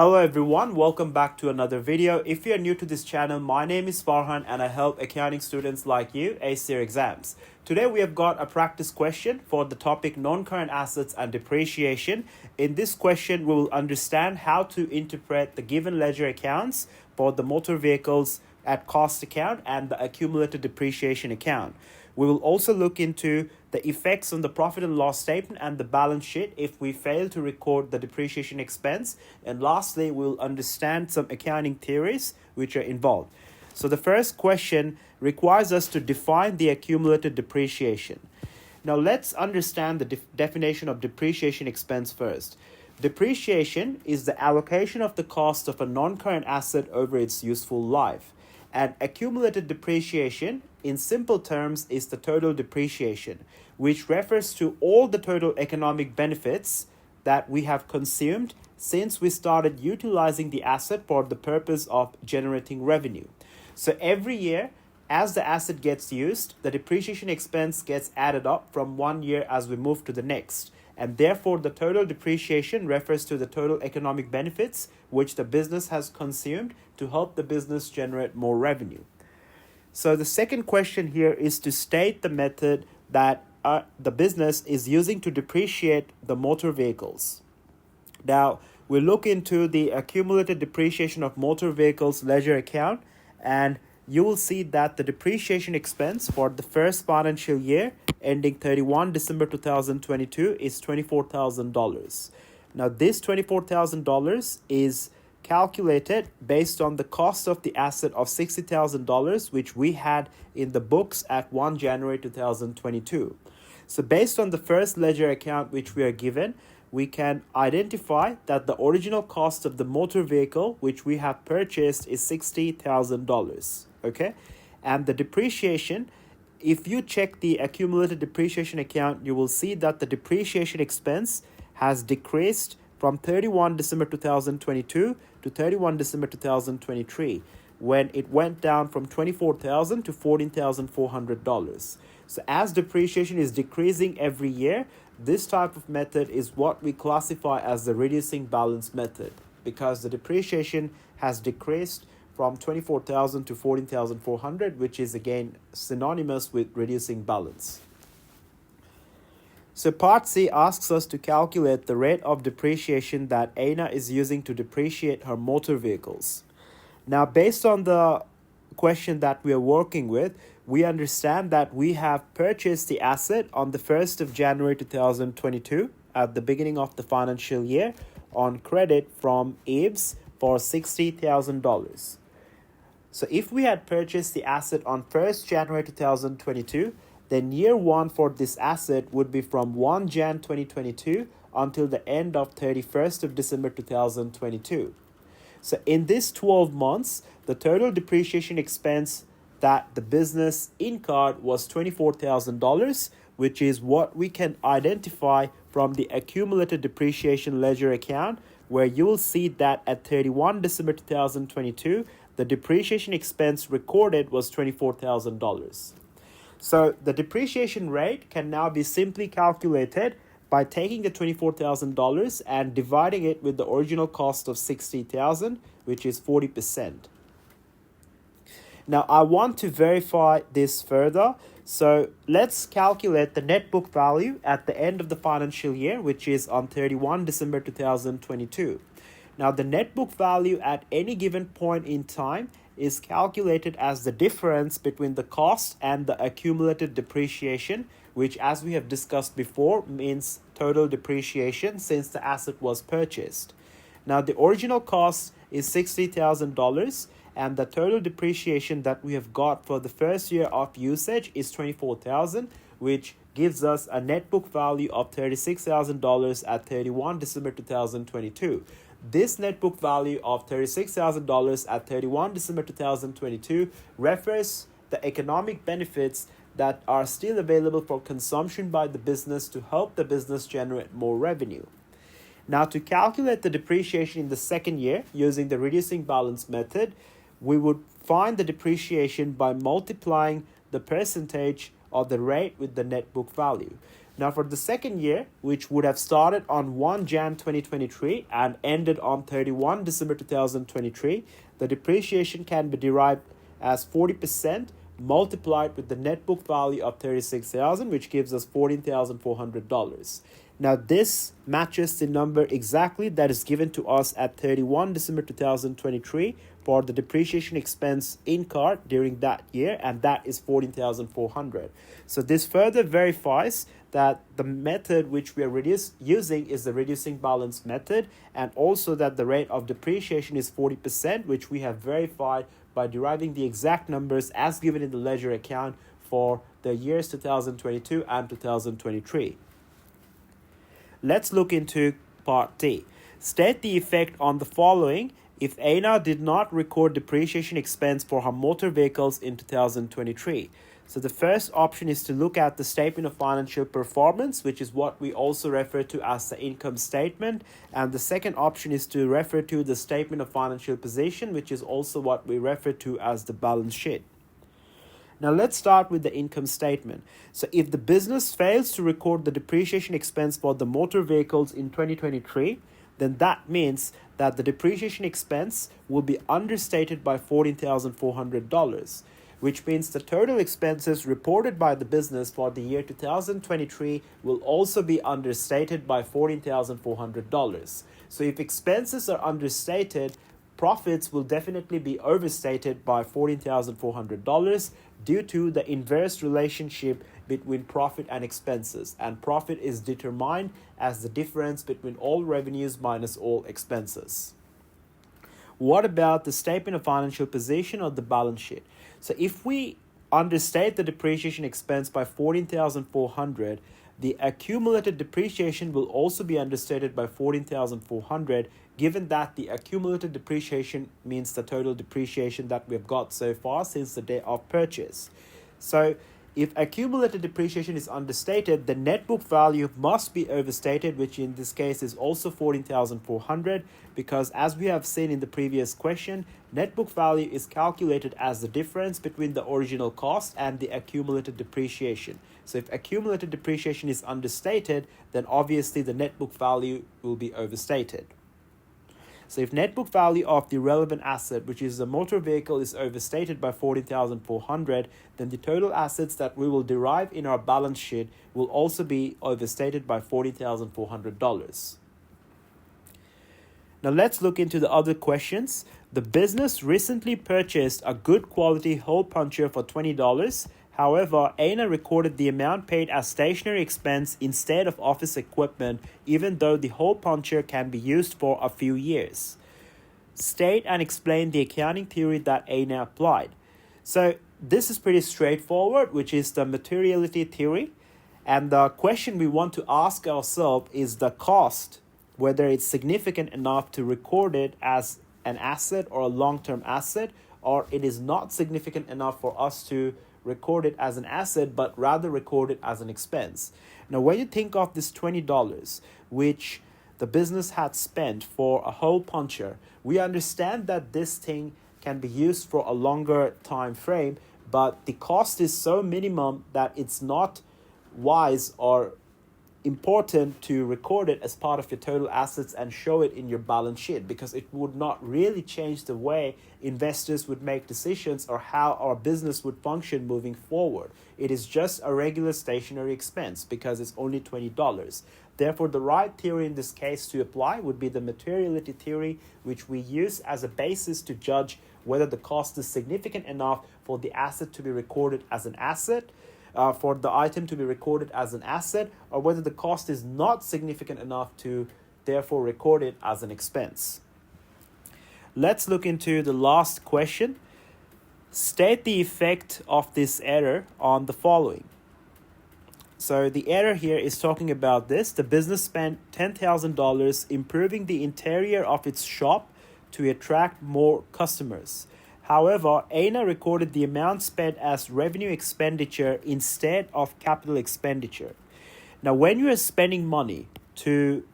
Hello everyone, welcome back to another video. If you are new to this channel, my name is Farhan and I help accounting students like you ace their exams. Today we have got a practice question for the topic non-current assets and depreciation. In this question, we will understand how to interpret the given ledger accounts for the motor vehicles at cost account and the accumulated depreciation account. We will also look into the effects on the profit and loss statement and the balance sheet if we fail to record the depreciation expense. And lastly, we'll understand some accounting theories which are involved. So the first question requires us to define the accumulated depreciation. Now let's understand the definition of depreciation expense first. Depreciation is the allocation of the cost of a non-current asset over its useful life. And accumulated depreciation, in simple terms, is the total depreciation, which refers to all the total economic benefits that we have consumed since we started utilizing the asset for the purpose of generating revenue. So every year, as the asset gets used, the depreciation expense gets added up from one year as we move to the next. And therefore, the total depreciation refers to the total economic benefits which the business has consumed to help the business generate more revenue. So the second question here is to state the method that the business is using to depreciate the motor vehicles. Now, we look into the accumulated depreciation of motor vehicles ledger account, and you will see that the depreciation expense for the first financial year ending 31 December 2022 is $24,000. Now, this $24,000 is calculated based on the cost of the asset of $60,000, which we had in the books at 1 January 2022. So based on the first ledger account which we are given, we can identify that the original cost of the motor vehicle which we have purchased is $60,000. Okay, and the depreciation, if you check the accumulated depreciation account, you will see that the depreciation expense has decreased from 31 December 2022 to 31 December 2023, when it went down from $24,000 to $14,400. So as depreciation is decreasing every year, this type of method is what we classify as the reducing balance method, because the depreciation has decreased from $24,000 to $14,400, which is again synonymous with reducing balance. So part C asks us to calculate the rate of depreciation that Aina is using to depreciate her motor vehicles. Now, based on the question that we are working with, we understand that we have purchased the asset on the 1st of January 2022 at the beginning of the financial year on credit from IBS for $60,000. So if we had purchased the asset on 1st January 2022, then year one for this asset would be from 1 Jan 2022 until the end of 31st of December 2022. So in this 12 months, the total depreciation expense that the business incurred was $24,000, which is what we can identify from the accumulated depreciation ledger account, where you will see that at 31 December 2022, the depreciation expense recorded was $24,000. So the depreciation rate can now be simply calculated by taking the $24,000 and dividing it with the original cost of $60,000, which is 40%. Now I want to verify this further. So let's calculate the net book value at the end of the financial year, which is on 31 December 2022. Now, the net book value at any given point in time is calculated as the difference between the cost and the accumulated depreciation, which, as we have discussed before, means total depreciation since the asset was purchased. Now, the original cost is $60,000, and the total depreciation that we have got for the first year of usage is $24,000, which gives us a net book value of $36,000 at 31 December 2022. This net book value of $36,000 at 31 December 2022 refers the economic benefits that are still available for consumption by the business to help the business generate more revenue. Now, to calculate the depreciation in the second year using the reducing balance method, we would find the depreciation by multiplying the percentage or the rate with the net book value. Now for the second year, which would have started on 1 Jan 2023 and ended on 31 December 2023, the depreciation can be derived as 40% multiplied with the net book value of $36,000, which gives us $14,400. Now this matches the number exactly that is given to us at 31 December 2023 for the depreciation expense incurred during that year, and that is $14,400. So this further verifies that the method which we are using is the reducing balance method, and also that the rate of depreciation is 40%, which we have verified by deriving the exact numbers as given in the ledger account for the years 2022 and 2023. Let's look into part D. State the effect on the following if Aina did not record depreciation expense for her motor vehicles in 2023. So the first option is to look at the statement of financial performance, which is what we also refer to as the income statement. And the second option is to refer to the statement of financial position, which is also what we refer to as the balance sheet. Now let's start with the income statement. So if the business fails to record the depreciation expense for the motor vehicles in 2023, then that means that the depreciation expense will be understated by $14,400, which means the total expenses reported by the business for the year 2023 will also be understated by $14,400. So if expenses are understated, profits will definitely be overstated by $14,400 due to the inverse relationship between profit and expenses, and profit is determined as the difference between all revenues minus all expenses. What about the statement of financial position or the balance sheet? So if we understate the depreciation expense by $14,400, the accumulated depreciation will also be understated by $14,400, given that the accumulated depreciation means the total depreciation that we've got so far since the day of purchase. So if accumulated depreciation is understated, the net book value must be overstated, which in this case is also $14,400, because as we have seen in the previous question, net book value is calculated as the difference between the original cost and the accumulated depreciation. So if accumulated depreciation is understated, then obviously the net book value will be overstated. So if net book value of the relevant asset, which is the motor vehicle, is overstated by $14,400, then the total assets that we will derive in our balance sheet will also be overstated by $14,400. Now let's look into the other questions. The business recently purchased a good quality hole puncher for $20. However, Aina recorded the amount paid as stationary expense instead of office equipment, even though the hole puncher can be used for a few years. State and explain the accounting theory that Aina applied. So this is pretty straightforward, which is the materiality theory. And the question we want to ask ourselves is the cost, whether it's significant enough to record it as an asset or a long-term asset, or it is not significant enough for us to record it as an asset, but rather record it as an expense. Now, when you think of this $20, which the business had spent for a hole puncher, we understand that this thing can be used for a longer time frame, but the cost is so minimum that it's not wise or important to record it as part of your total assets and show it in your balance sheet, because it would not really change the way investors would make decisions or how our business would function moving forward. It is just a regular stationary expense because it's only $20. Therefore, the right theory in this case to apply would be the materiality theory, which we use as a basis to judge whether the cost is significant enough for the asset to be recorded as an asset, for the item to be recorded as an asset, or whether the cost is not significant enough to therefore record it as an expense. Let's look into the last question. State the effect of this error on the following. So the error here is talking about this. The business spent $10,000 improving the interior of its shop to attract more customers. However, Aina recorded the amount spent as revenue expenditure instead of capital expenditure. Now, when you are spending money to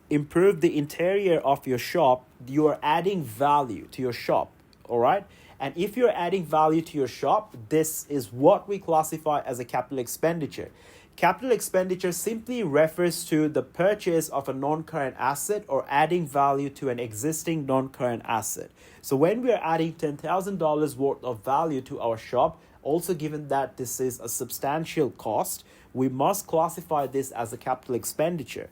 improve the interior of your shop, you are adding value to your shop, all right? And if you're adding value to your shop, this is what we classify as a capital expenditure. Capital expenditure simply refers to the purchase of a non-current asset or adding value to an existing non-current asset. So when we are adding $10,000 worth of value to our shop, also given that this is a substantial cost, we must classify this as a capital expenditure.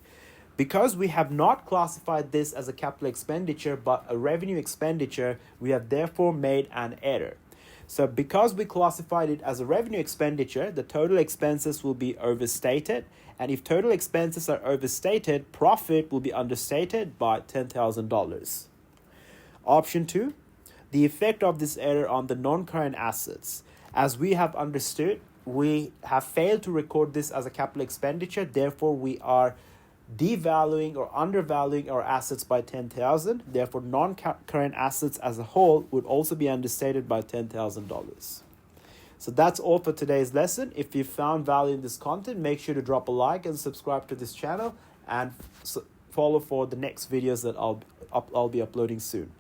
Because we have not classified this as a capital expenditure but a revenue expenditure, we have therefore made an error. So because we classified it as a revenue expenditure, the total expenses will be overstated. And if total expenses are overstated, profit will be understated by $10,000. Option 2, the effect of this error on the non-current assets. As we have understood, we have failed to record this as a capital expenditure. Therefore, we are devaluing or undervaluing our assets by $10,000. Therefore, non-current assets as a whole would also be understated by $10,000. So that's all for today's lesson. If you found value in this content, make sure to drop a like and subscribe to this channel and follow for the next videos that I'll be uploading soon.